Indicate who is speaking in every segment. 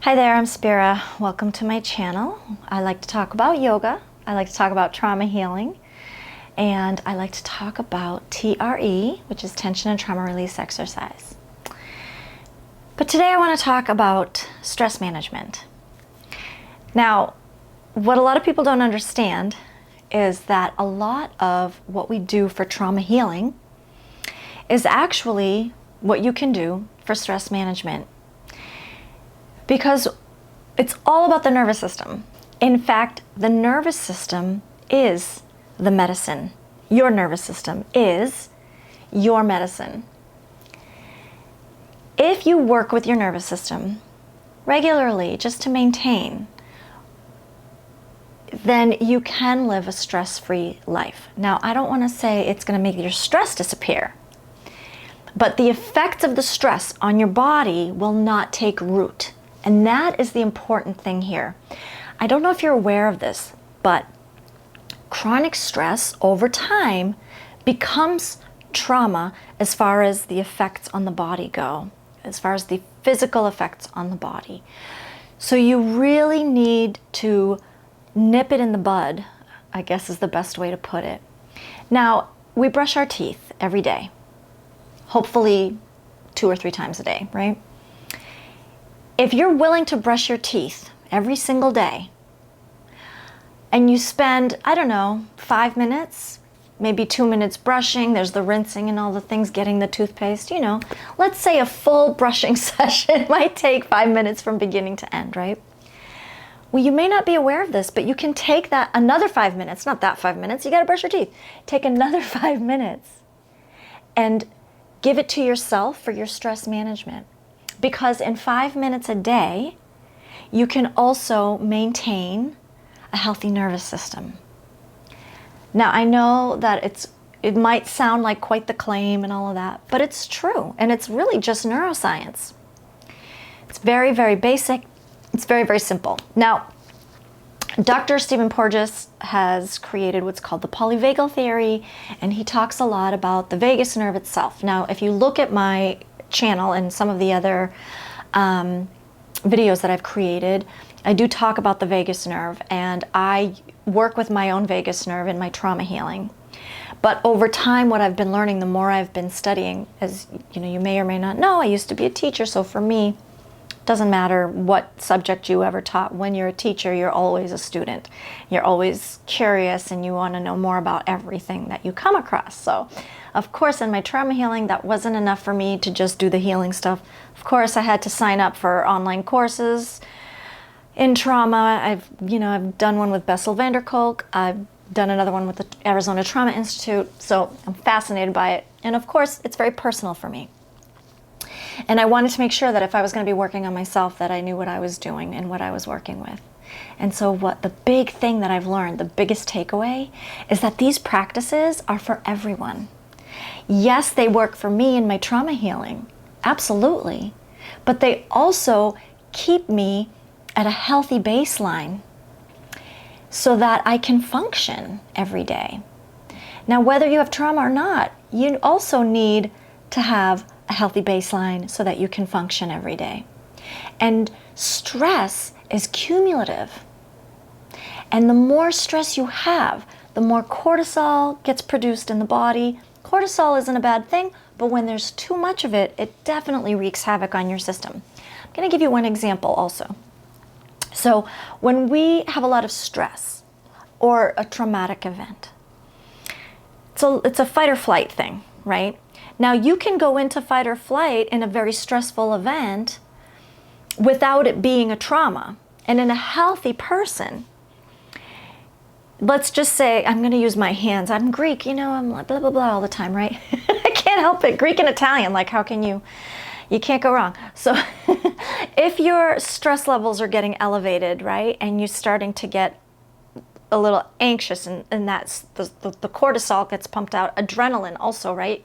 Speaker 1: Hi there, I'm Spira. Welcome to my channel. I like to talk about yoga, I like to talk about trauma healing, and I like to talk about TRE, which is tension and trauma release exercise. But today I want to talk about stress management. Now, what a lot of people don't understand is that a lot of what we do for trauma healing is actually what you can do for stress management. Because it's all about the nervous system. In fact, the nervous system is the medicine. Your nervous system is your medicine. If you work with your nervous system regularly just to maintain, then you can live a stress-free life. Now, I don't want to say it's going to make your stress disappear, but the effects of the stress on your body will not take root. And that is the important thing here. I don't know if you're aware of this, but chronic stress over time becomes trauma as far as the effects on the body go, as far as the physical effects on the body. So you really need to nip it in the bud, I guess is the best way to put it. Now, we brush our teeth every day, hopefully 2 or 3 times a day, right? If you're willing to brush your teeth every single day, and you spend, I don't know, 5 minutes, maybe 2 minutes brushing, there's the rinsing and all the things, getting the toothpaste, you know, let's say a full brushing session might take 5 minutes from beginning to end, right? Well, you may not be aware of this, but you can take that another 5 minutes, not that 5 minutes, you gotta brush your teeth. Take another 5 minutes and give it to yourself for your stress management. Because in 5 minutes a day, you can also maintain a healthy nervous system. Now, I know that it might sound like quite the claim and all of that, but it's true, and it's really just neuroscience. It's very, very basic. It's very, very simple. Now, Dr. Stephen Porges has created what's called the Polyvagal Theory, and he talks a lot about the vagus nerve itself. Now, if you look at my channel and some of the other videos that I've created, I do talk about the vagus nerve, and I work with my own vagus nerve in my trauma healing. But over time, what I've been learning, the more I've been studying, as you know, you may or may not know, I used to be a teacher, so for me, it doesn't matter what subject you ever taught. When you're a teacher, you're always a student. You're always curious, and you want to know more about everything that you come across. So, of course, in my trauma healing, that wasn't enough for me to just do the healing stuff. Of course, I had to sign up for online courses in trauma. I've done one with Bessel van der Kolk. I've done another one with the Arizona Trauma Institute. So I'm fascinated by it. And of course, it's very personal for me. And I wanted to make sure that if I was going to be working on myself, that I knew what I was doing and what I was working with. And so what the big thing that I've learned, the biggest takeaway, is that these practices are for everyone. Yes, they work for me in my trauma healing, absolutely, but they also keep me at a healthy baseline so that I can function every day. Now, whether you have trauma or not, you also need to have a healthy baseline so that you can function every day. And stress is cumulative. And the more stress you have, the more cortisol gets produced in the body. Cortisol isn't a bad thing, but when there's too much of it, it definitely wreaks havoc on your system. I'm going to give you one example also. So when we have a lot of stress or a traumatic event, it's a fight or flight thing, right? Now, you can go into fight or flight in a very stressful event without it being a trauma. And in a healthy person, let's just say, I'm going to use my hands. I'm Greek, you know, I'm like blah, blah, blah all the time, right? I can't help it. Greek and Italian, like how can you can't go wrong. So if your stress levels are getting elevated, right, and you're starting to get a little anxious, and that's the cortisol gets pumped out, adrenaline also, right?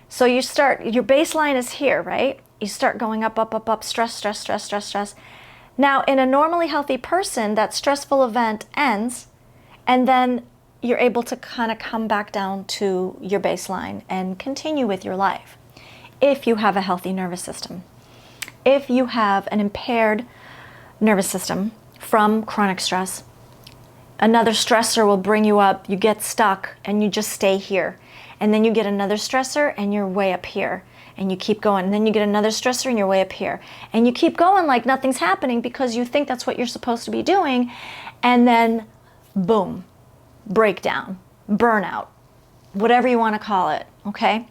Speaker 1: So your baseline is here, right? You start going up, up, up, up, stress, stress, stress, stress, stress. Now, in a normally healthy person, that stressful event ends, and then you're able to kind of come back down to your baseline and continue with your life if you have a healthy nervous system. If you have an impaired nervous system from chronic stress. Another stressor will bring you up, you get stuck, and you just stay here. And then you get another stressor, and you're way up here. And you keep going. And then you get another stressor, and you're way up here. And you keep going like nothing's happening because you think that's what you're supposed to be doing. And then, boom, breakdown, burnout, whatever you want to call it, okay?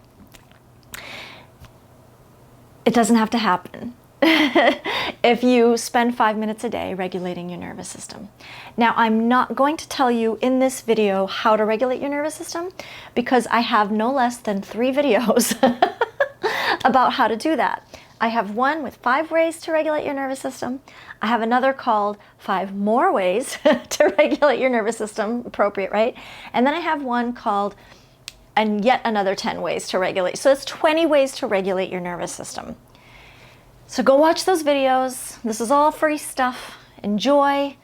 Speaker 1: It doesn't have to happen if you spend 5 minutes a day regulating your nervous system. Now, I'm not going to tell you in this video how to regulate your nervous system because I have no less than 3 videos about how to do that. I have one with 5 ways to regulate your nervous system. I have another called 5 more ways to regulate your nervous system, appropriate, right? And then I have one called and yet another 10 ways to regulate. So it's 20 ways to regulate your nervous system. So go watch those videos. This is all free stuff. Enjoy,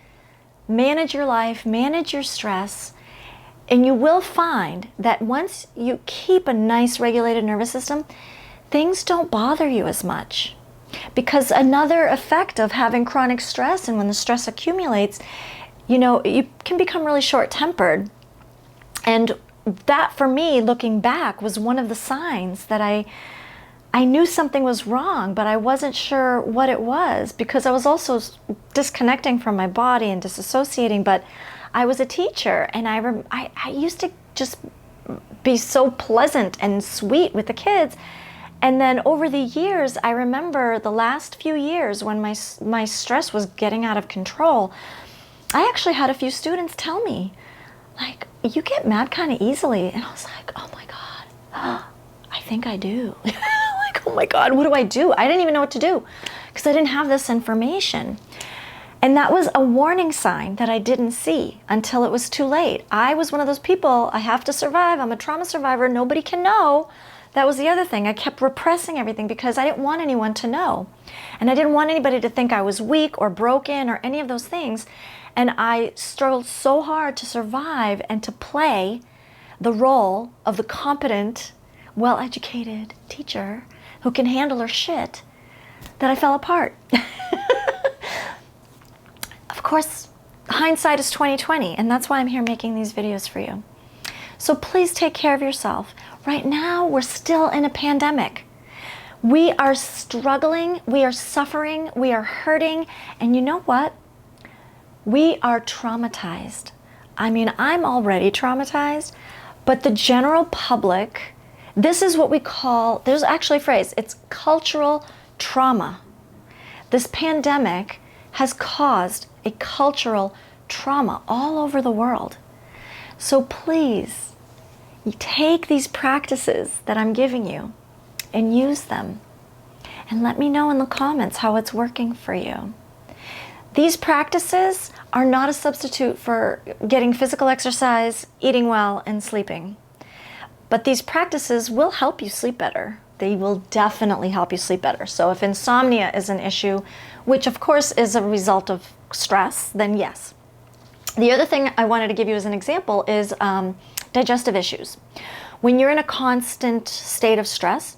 Speaker 1: manage your life, manage your stress, and you will find that once you keep a nice regulated nervous system, things don't bother you as much. Because another effect of having chronic stress, and when the stress accumulates, you know, you can become really short-tempered. And that, for me, looking back, was one of the signs that I knew something was wrong, but I wasn't sure what it was because I was also disconnecting from my body and disassociating. But I was a teacher, and I used to just be so pleasant and sweet with the kids. And then over the years, I remember the last few years when my stress was getting out of control, I actually had a few students tell me, like, you get mad kind of easily. And I was like, oh my God, I think I do. Like, oh my God, what do I do? I didn't even know what to do because I didn't have this information. And that was a warning sign that I didn't see until it was too late. I was one of those people, I have to survive. I'm a trauma survivor. Nobody can know. That was the other thing. I kept repressing everything because I didn't want anyone to know. And I didn't want anybody to think I was weak or broken or any of those things. And I struggled so hard to survive and to play the role of the competent, well-educated teacher who can handle her shit that I fell apart. Of course, hindsight is 20/20, and that's why I'm here making these videos for you. So please take care of yourself. Right now, we're still in a pandemic. We are struggling, we are suffering, we are hurting, and you know what? We are traumatized. I mean, I'm already traumatized, but the general public, this is what we call, there's actually a phrase, it's cultural trauma. This pandemic has caused a cultural trauma all over the world. So please, you take these practices that I'm giving you and use them. And let me know in the comments how it's working for you. These practices are not a substitute for getting physical exercise, eating well, and sleeping. But these practices will help you sleep better. They will definitely help you sleep better. So if insomnia is an issue, which of course is a result of stress, then yes. The other thing I wanted to give you as an example is digestive issues. When you're in a constant state of stress,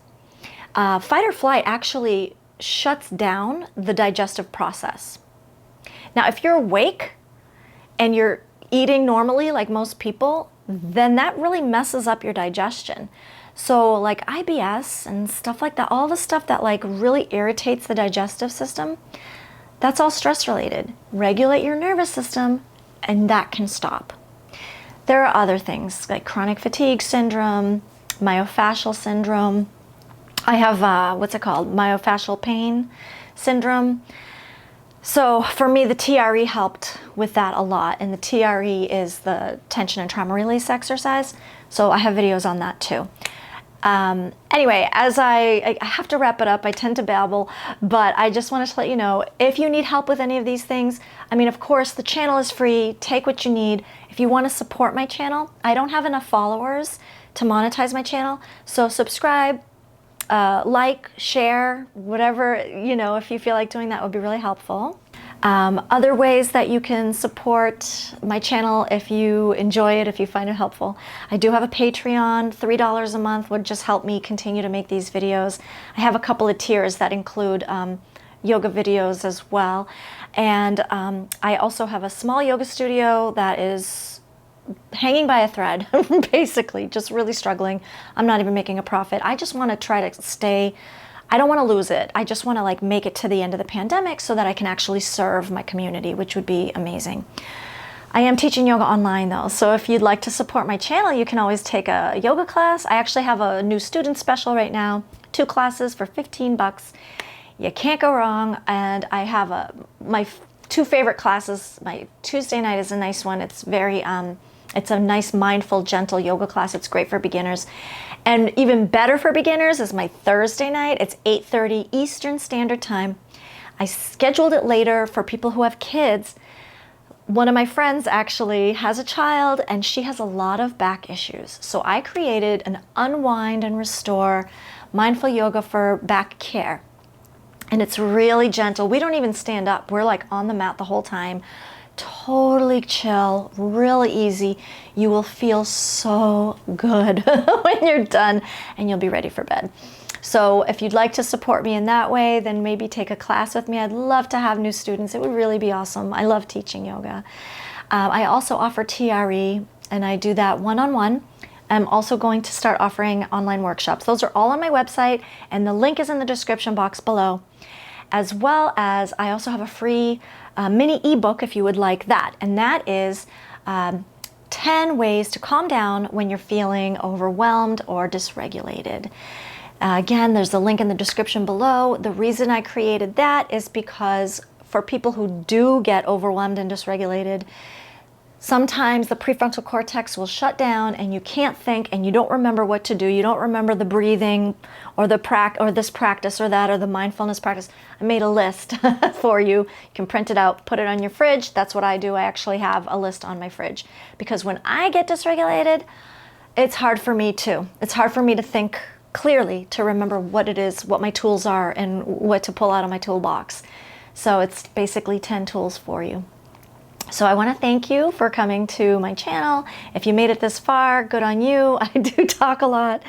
Speaker 1: fight or flight actually shuts down the digestive process. Now, if you're awake and you're eating normally like most people, then that really messes up your digestion. So like IBS and stuff like that, all the stuff that like really irritates the digestive system, that's all stress related. Regulate your nervous system and that can stop. There are other things like chronic fatigue syndrome, myofascial syndrome. I have, what's it called? Myofascial pain syndrome. So for me, the TRE helped with that a lot. And the TRE is the tension and trauma release exercise. So I have videos on that too. Anyway, as I have to wrap it up, I tend to babble, but I just wanted to let you know, if you need help with any of these things, I mean, of course, the channel is free. Take what you need. If you want to support my channel, I don't have enough followers to monetize my channel. So subscribe, like, share, whatever, you know, if you feel like doing that would be really helpful. Other ways that you can support my channel if you enjoy it, if you find it helpful. I do have a Patreon. $3 a month would just help me continue to make these videos. I have a couple of tiers that include yoga videos as well. And I also have a small yoga studio that is hanging by a thread, basically, just really struggling. I'm not even making a profit. I just want to try to stay, I don't want to lose it. I just want to like make it to the end of the pandemic so that I can actually serve my community, which would be amazing. I am teaching yoga online though, so if you'd like to support my channel, you can always take a yoga class. I actually have a new student special right now, 2 classes for 15 bucks. You can't go wrong. And I have my 2 favorite classes. My Tuesday night is a nice one. It's very, it's a nice, mindful, gentle yoga class. It's great for beginners. And even better for beginners is my Thursday night. It's 8:30 Eastern Standard Time. I scheduled it later for people who have kids. One of my friends actually has a child and she has a lot of back issues. So I created an unwind and restore mindful yoga for back care. And it's really gentle. We don't even stand up. We're like on the mat the whole time. Totally chill, really easy. You will feel so good when you're done and you'll be ready for bed. So if you'd like to support me in that way, then maybe take a class with me. I'd love to have new students. It would really be awesome. I love teaching yoga. I also offer TRE, and I do that one-on-one. I'm also going to start offering online workshops. Those are all on my website, and the link is in the description box below. As well as I also have a free mini ebook if you would like that, and that is 10 ways to calm down when you're feeling overwhelmed or dysregulated. Again, there's a link in the description below. The reason I created that is because for people who do get overwhelmed and dysregulated, sometimes the prefrontal cortex will shut down and you can't think and you don't remember what to do. You don't remember the breathing or the this practice or that or the mindfulness practice. I made a list for you. You can print it out, put it on your fridge. That's what I do. I actually have a list on my fridge because when I get dysregulated, it's hard for me too. It's hard for me to think clearly, to remember what it is, what my tools are, and what to pull out of my toolbox. So it's basically 10 tools for you. So I want to thank you for coming to my channel. If you made it this far, good on you. I do talk a lot.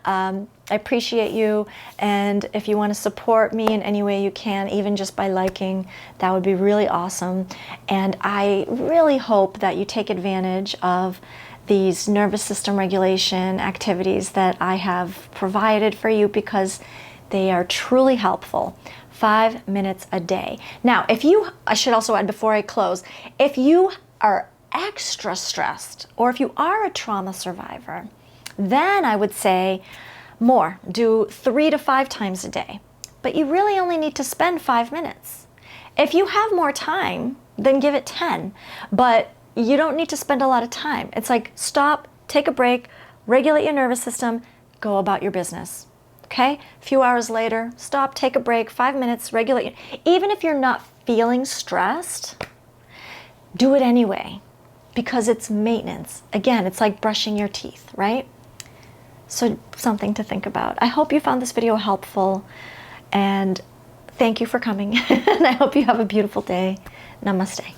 Speaker 1: I appreciate you. And if you want to support me in any way you can, even just by liking, that would be really awesome. And I really hope that you take advantage of these nervous system regulation activities that I have provided for you because they are truly helpful. 5 minutes a day. Now, I should also add before I close, if you are extra stressed or if you are a trauma survivor, then I would say more. Do 3 to 5 times a day. But you really only need to spend 5 minutes. If you have more time, then give it 10. But you don't need to spend a lot of time. It's like stop, take a break, regulate your nervous system, go about your business. Okay? A few hours later, stop, take a break, 5 minutes, regulate. Even if you're not feeling stressed, do it anyway because it's maintenance. Again, it's like brushing your teeth, right? So something to think about. I hope you found this video helpful and thank you for coming. And I hope you have a beautiful day. Namaste.